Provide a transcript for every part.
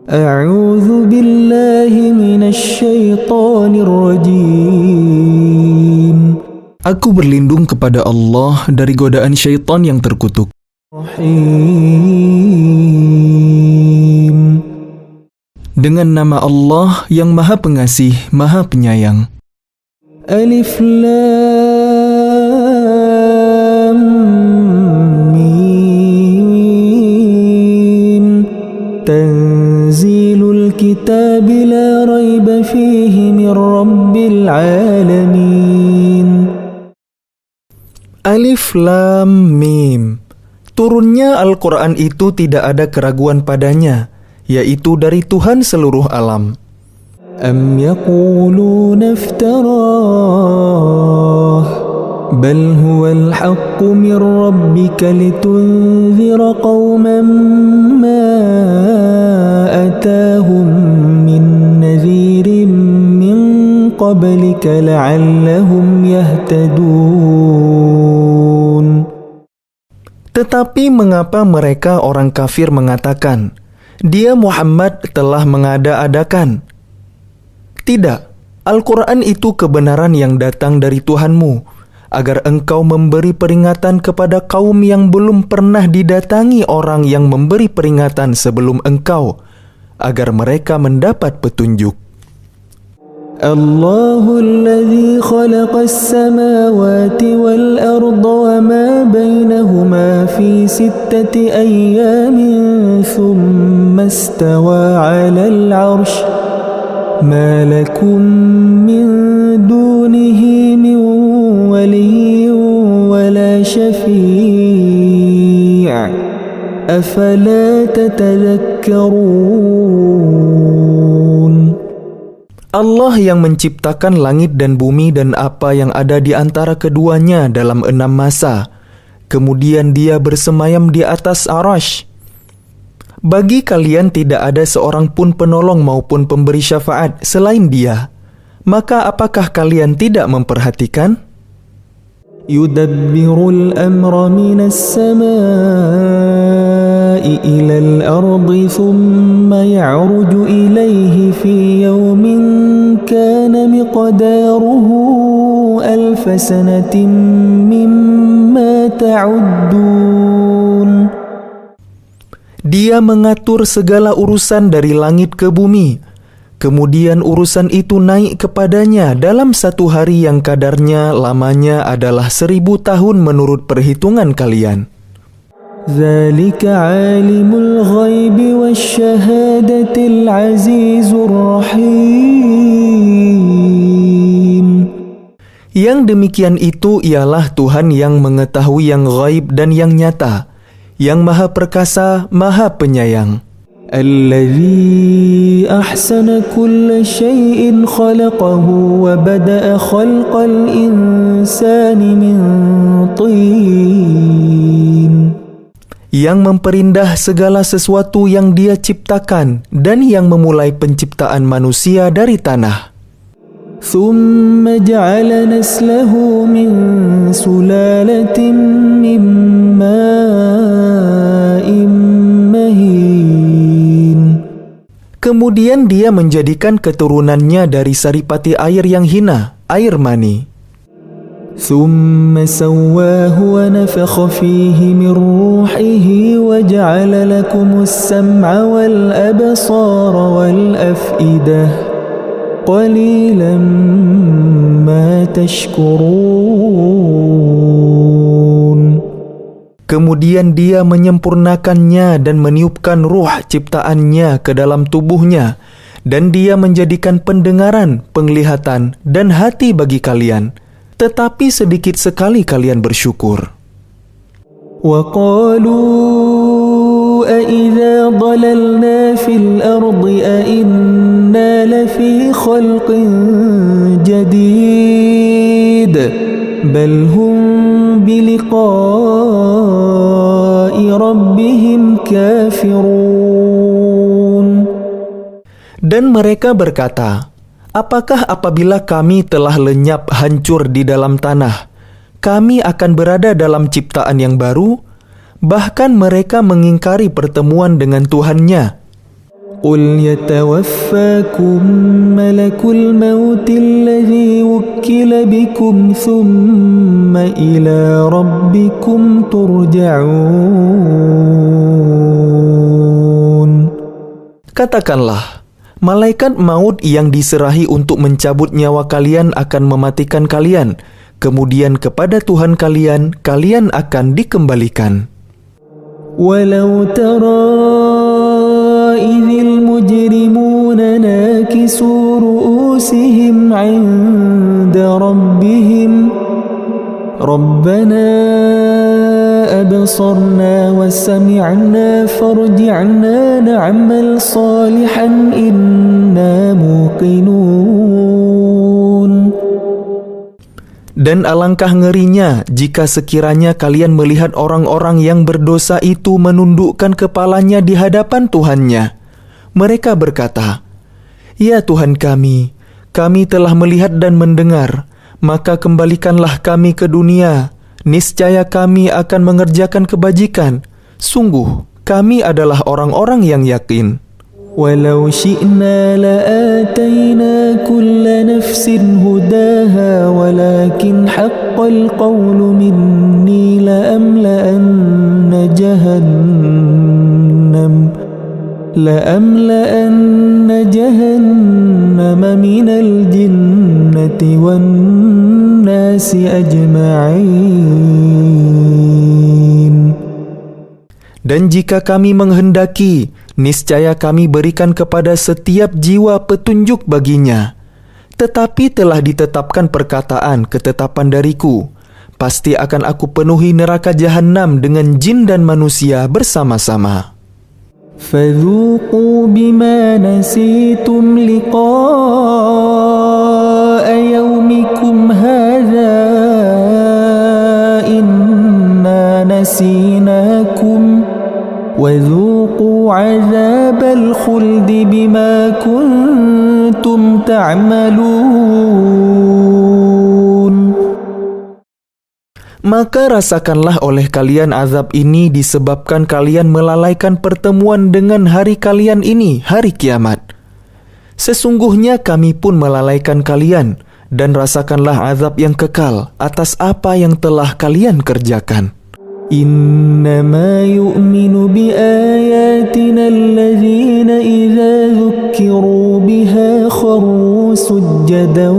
A'udzu billahi minasy syaithanir rajim. Aku berlindung kepada Allah dari godaan syaitan yang terkutuk. Rahim. Dengan nama Allah yang Maha Pengasih, Maha Penyayang. Alif Lam Mim. Tanzilul kitab la raiba fihi min rabbil alamin. Alif Lam Mim. Turunnya Al-Quran itu tidak ada keraguan padanya, yaitu dari Tuhan seluruh alam. Am yaquluna iftarah bal huwal haqqu min rabbika litunzira qauman ma atahum min nadhirin min qablika la'allahum yahtadun. Tetapi mengapa mereka orang kafir mengatakan, "Dia Muhammad telah mengada-adakan"? Tidak, Al-Quran itu kebenaran yang datang dari Tuhanmu, agar engkau memberi peringatan kepada kaum yang belum pernah didatangi orang yang memberi peringatan sebelum engkau, agar mereka mendapat petunjuk. Allahul ladzi khalaqas samawati wal arda wa ma bainahuma fi sittati ayyamin thumma istawa 'alal 'arsy ma lakum min dunihi min waliyyin wa la syafi' afala tatadhakkarun. Allah yang menciptakan langit dan bumi dan apa yang ada di antara keduanya dalam 6 masa. Kemudian Dia bersemayam di atas Arasy. Bagi kalian tidak ada seorang pun penolong maupun pemberi syafaat selain Dia. Maka apakah kalian tidak memperhatikan? Yudabbirul amra minas samaa'i ilal ardi thumma ya'ruju ilayhi fi yawmin kana miqdaruhu alfa sanatin mimma ta'uddun. Dia mengatur segala urusan dari langit ke bumi. Kemudian urusan itu naik kepadanya dalam 1 hari yang kadarnya lamanya adalah 1000 tahun menurut perhitungan kalian. Dzalika 'alimul ghaibi wasyahadatil 'azizur rahim. Yang demikian itu ialah Tuhan yang mengetahui yang ghaib dan yang nyata, yang Maha Perkasa, Maha Penyayang. Alladzi ahsana kulla syai'in khalaqahu wa bada'a khalqal insani min tin. Yang memperindah segala sesuatu yang Dia ciptakan dan yang memulai penciptaan manusia dari tanah. Thumma ja'ala naslahu min sulalatin min ma'in mahin. Kemudian Dia menjadikan keturunannya dari saripati air yang hina, air mani. ثم سواه ونفخ فيه من روحه وجعل لكم السمع والأبصار والأفئدة قليلا ما تشكرون. Kemudian Dia menyempurnakannya dan meniupkan ruh ciptaannya ke dalam tubuhnya, dan Dia menjadikan pendengaran, penglihatan, dan hati bagi kalian. Tetapi sedikit sekali kalian bersyukur. وَقَالُوا أَإِذَا ضَلَلْنَا فِي الْأَرْضِ أَإِنَّا لَفِي خَلْقٍ جَدِيدٍ بَلْ هُمْ بِلِقَاءِ رَبِّهِمْ كَافِرُونَ. Dan mereka berkata, apakah apabila kami telah lenyap hancur di dalam tanah, kami akan berada dalam ciptaan yang baru? Bahkan mereka mengingkari pertemuan dengan Tuhannya. قل يتوفاكم ملك الموت الذي وكل بكم ثم إلى ربكم ترجعون. Katakanlah, malaikat maut yang diserahi untuk mencabut nyawa kalian akan mematikan kalian. Kemudian kepada Tuhan kalian akan dikembalikan. Walau tara idhil mujrimuna nakisu ru'usihim 'inda rabbihim Rabbana absarna wa sami'na farji'na na'mal salihan inna muqinun. Dan alangkah ngerinya jika sekiranya kalian melihat orang-orang yang berdosa itu menundukkan kepalanya di hadapan Tuhannya. Mereka berkata, "Ya Tuhan kami telah melihat dan mendengar, maka kembalikanlah kami ke dunia. Niscaya kami akan mengerjakan kebajikan. Sungguh, kami adalah orang-orang yang yakin." Walau syi'na la'atayna kulla nafsin hudaha walakin haqqal qawlu minni la'amla'anna jahannama minal jinnati wan nasi ajma'in. Dan jika kami menghendaki, niscaya kami berikan kepada setiap jiwa petunjuk baginya. Tetapi telah ditetapkan ketetapan dariku. Pasti akan aku penuhi neraka jahanam dengan jin dan manusia bersama-sama. فَذُوقُوا بِمَا نَسِيتُمْ لِقَاءَ يَوْمِكُمْ هَذَا إِنَّا نَسِينَاكُمْ وَذُوقُوا عَذَابَ الْخُلْدِ بِمَا كُنْتُمْ تَعْمَلُونَ. Maka rasakanlah oleh kalian azab ini disebabkan kalian melalaikan pertemuan dengan hari kalian ini, hari kiamat. Sesungguhnya kami pun melalaikan kalian, dan rasakanlah azab yang kekal atas apa yang telah kalian kerjakan. Innama yu'minu biayatina alladhina idza dhukkiru biha kharru sujjadan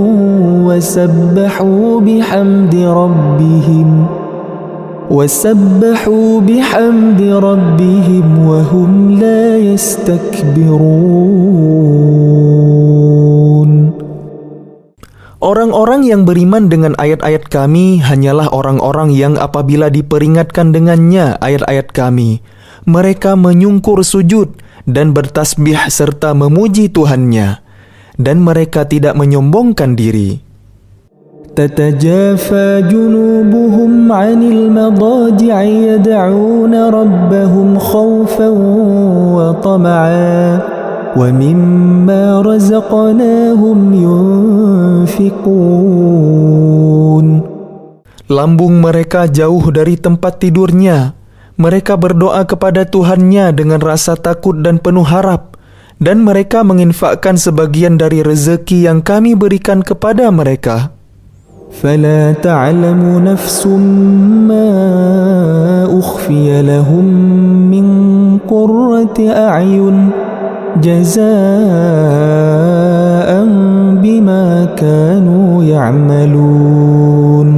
wa sabbahu bihamdi rabbihim wa hum la yastakbirun. Orang-orang yang beriman dengan ayat-ayat kami hanyalah orang-orang yang apabila diperingatkan dengannya ayat-ayat kami, mereka menyungkur sujud dan bertasbih serta memuji Tuhannya, dan mereka tidak menyombongkan diri. تتجافى جنوبهم عن المضاجع يدعون ربهم خوفا وطمعا ومما رزقناهم ينفقون. Lambung mereka jauh dari tempat tidurnya. Mereka berdoa kepada Tuhannya dengan rasa takut dan penuh harap, dan mereka menginfakkan sebagian dari rezeki yang kami berikan kepada mereka. فلا تعلم نفس ما أخفي لهم من قرة أعين جزاء بما كانوا يعملون.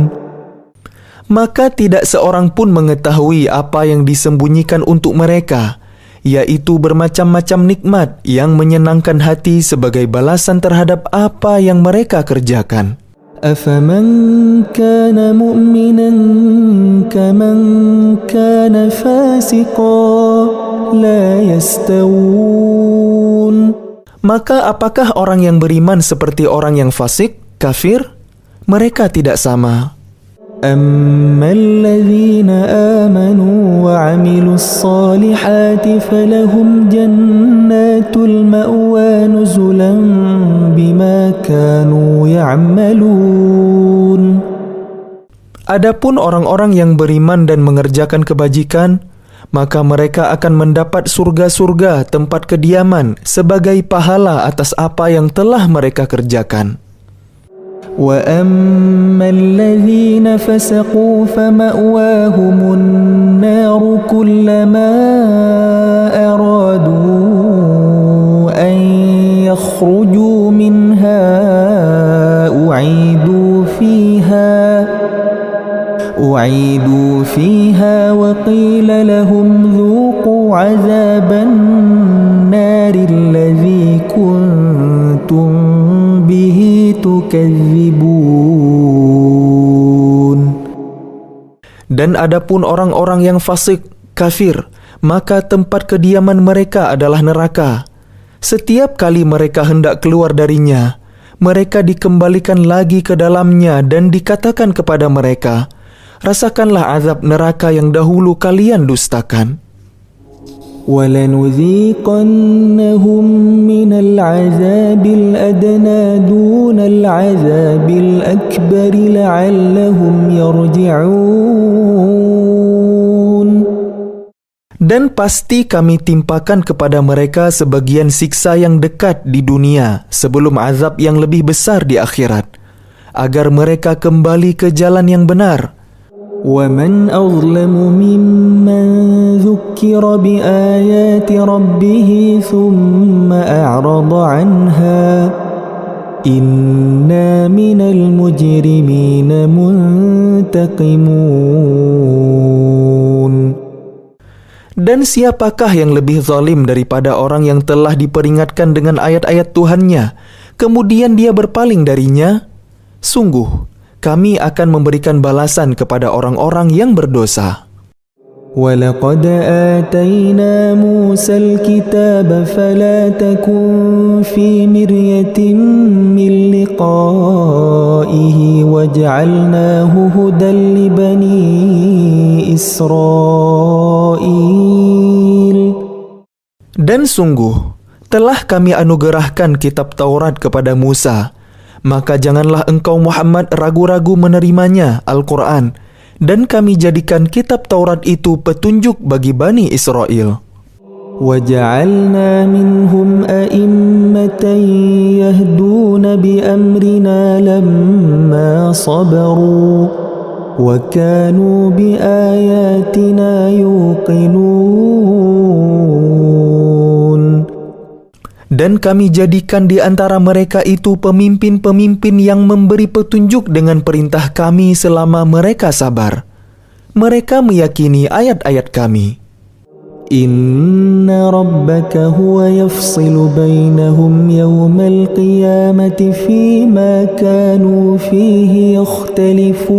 Maka tidak seorang pun mengetahui apa yang disembunyikan untuk mereka, yaitu bermacam-macam nikmat yang menyenangkan hati sebagai balasan terhadap apa yang mereka kerjakan. أفمن كان مؤمنا كمن كان فاسقا لا يستوون. Maka apakah orang yang beriman seperti orang yang fasik, kafir? Mereka tidak sama. أما الذين آمنوا وعملوا الصالحات فلهم جنات المأوى نزلا بما كانوا يعملون. Adapun orang-orang yang beriman dan mengerjakan kebajikan, maka mereka akan mendapat surga-surga tempat kediaman sebagai pahala atas apa yang telah mereka kerjakan. وَأَمَّا الَّذِينَ فَسَقُوا فَمَأْوَاهُمُ النَّارُ كُلَّمَا أَرَادُوا أَن يَخْرُجُوا مِنْهَا أُعِيدُوا فِيهَا وَقِيلَ لَهُمْ ذُوقُوا عَذَابَ النَّارِ الَّذِي كُنتُمْ بِهِ تُكَذِّبُونَ. Dan adapun orang-orang yang fasik, kafir, maka tempat kediaman mereka adalah neraka. Setiap kali mereka hendak keluar darinya, mereka dikembalikan lagi ke dalamnya dan dikatakan kepada mereka, rasakanlah azab neraka yang dahulu kalian dustakan. وَلَنُذِيقَنَّهُمْ مِنَ الْعَذَابِ الْأَدْنَى دُونَ الْعَذَابِ الْأَكْبَرِ لَعَلَّهُمْ يَرْجِعُونَ. Dan pasti kami timpakan kepada mereka sebagian siksa yang dekat di dunia sebelum azab yang lebih besar di akhirat, agar mereka kembali ke jalan yang benar. وَمَنْ أَظْلَمُ مِمَّنْ ذُكِّرَ بِآيَاتِ رَبِّهِ ثُمَّ أَعْرَضَ عَنْهَا إِنَّا مِنَ الْمُجْرِمِينَ مُنْتَقِمُونَ. Dan siapakah yang lebih zalim daripada orang yang telah diperingatkan dengan ayat-ayat Tuhannya, kemudian dia berpaling darinya? Sungguh, kami akan memberikan balasan kepada orang-orang yang berdosa. وَلَقَدْ آتَيْنَا مُوسَى الْكِتَابَ فَلَا تَكُنْ فِي مِرْيَةٍ مِّن لِقَائِهِ وَجَعَلْنَاهُ هُدًى لِبَنِي إِسْرَائِيلَ. Dan sungguh, telah kami anugerahkan kitab Taurat kepada Musa, maka janganlah engkau Muhammad ragu-ragu menerimanya, Al-Quran, dan kami jadikan kitab Taurat itu petunjuk bagi Bani Israel. وَجَعَلْنَا مِنْهُمْ أَئِمَّةً يَهْدُونَ بِأَمْرِنَا لَمَّا صَبَرُوا وَكَانُوا بِآيَاتِنَا يُوقِنُونَ. Dan kami jadikan di antara mereka itu pemimpin-pemimpin yang memberi petunjuk dengan perintah kami selama mereka sabar. Mereka meyakini ayat-ayat kami. Inna rabbaka huwa yafsilu bainahum yawmal qiyamati fima kanu fihi yakhtalifun.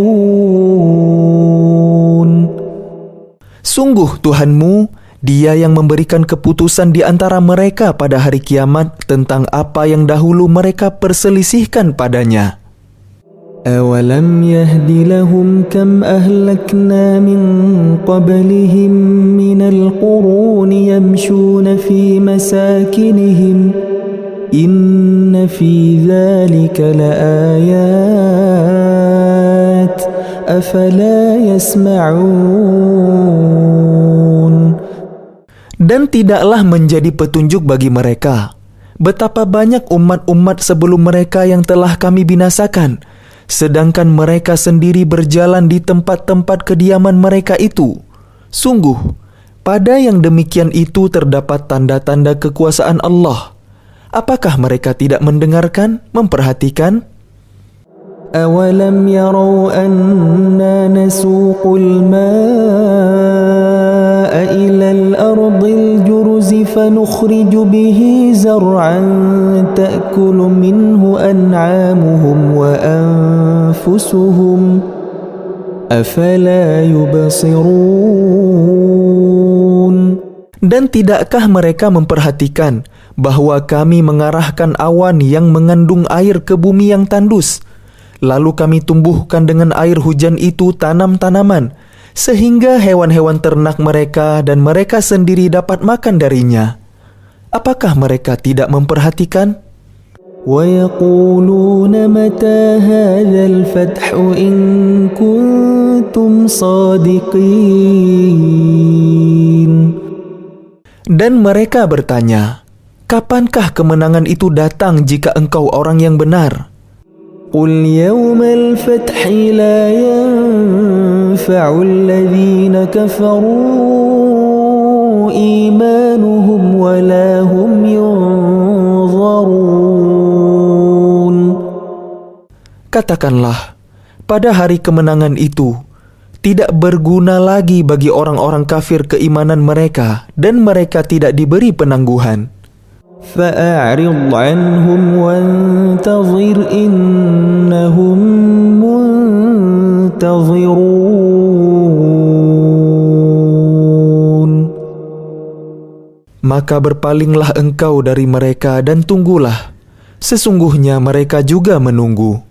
Sungguh Tuhanmu, Dia yang memberikan keputusan di antara mereka pada hari kiamat tentang apa yang dahulu mereka perselisihkan padanya. أَوَلَمْ يَهْدِ لَهُمْ كَمْ أَهْلَكْنَا مِنْ قَبْلِهِمْ مِنَ الْقُرُونِ يَمْشُونَ فِي مَسَاكِنِهِمْ إِنَّ فِي ذَلِكَ لَآيَاتٍ أَفَلَا يَسْمَعُونَ. Dan tidaklah menjadi petunjuk bagi mereka betapa banyak umat-umat sebelum mereka yang telah kami binasakan, sedangkan mereka sendiri berjalan di tempat-tempat kediaman mereka itu. Sungguh, pada yang demikian itu terdapat tanda-tanda kekuasaan Allah. Apakah mereka tidak mendengarkan, memperhatikan? أَوَلَمْ يَرَوْا أَنَّا نَسُوقُ الْمَاءَ إِلَى الْأَرْضِ الْجُرُزِ فَنُخْرِجُ بِهِ زَرْعًا تَأْكُلُ مِنْهُ أَنْعَامُهُمْ وَأَنْفُسُهُمْ أَفَلَا يُبْصِرُونَ. Dan tidakkah mereka memperhatikan bahwa kami mengarahkan awan yang mengandung air ke bumi yang tandus, lalu kami tumbuhkan dengan air hujan itu tanam-tanaman, sehingga hewan-hewan ternak mereka dan mereka sendiri dapat makan darinya. Apakah mereka tidak memperhatikan? وَيَقُولُونَ مَتَى هَذَا الْفَتْحُ إِن كُنتُمْ صَادِقِينَ. Dan mereka bertanya, kapankah kemenangan itu datang jika engkau orang yang benar? قل يوم الفتح لا ينفع الذين كفروا إيمانهم ولا هم ينظرون. Katakanlah, pada hari kemenangan itu, tidak berguna lagi bagi orang-orang kafir keimanan mereka dan mereka tidak diberi penangguhan. فأعرض عنهم وانتظر إنهم منتظرون. Maka berpalinglah engkau dari mereka dan tunggulah. Sesungguhnya mereka juga menunggu.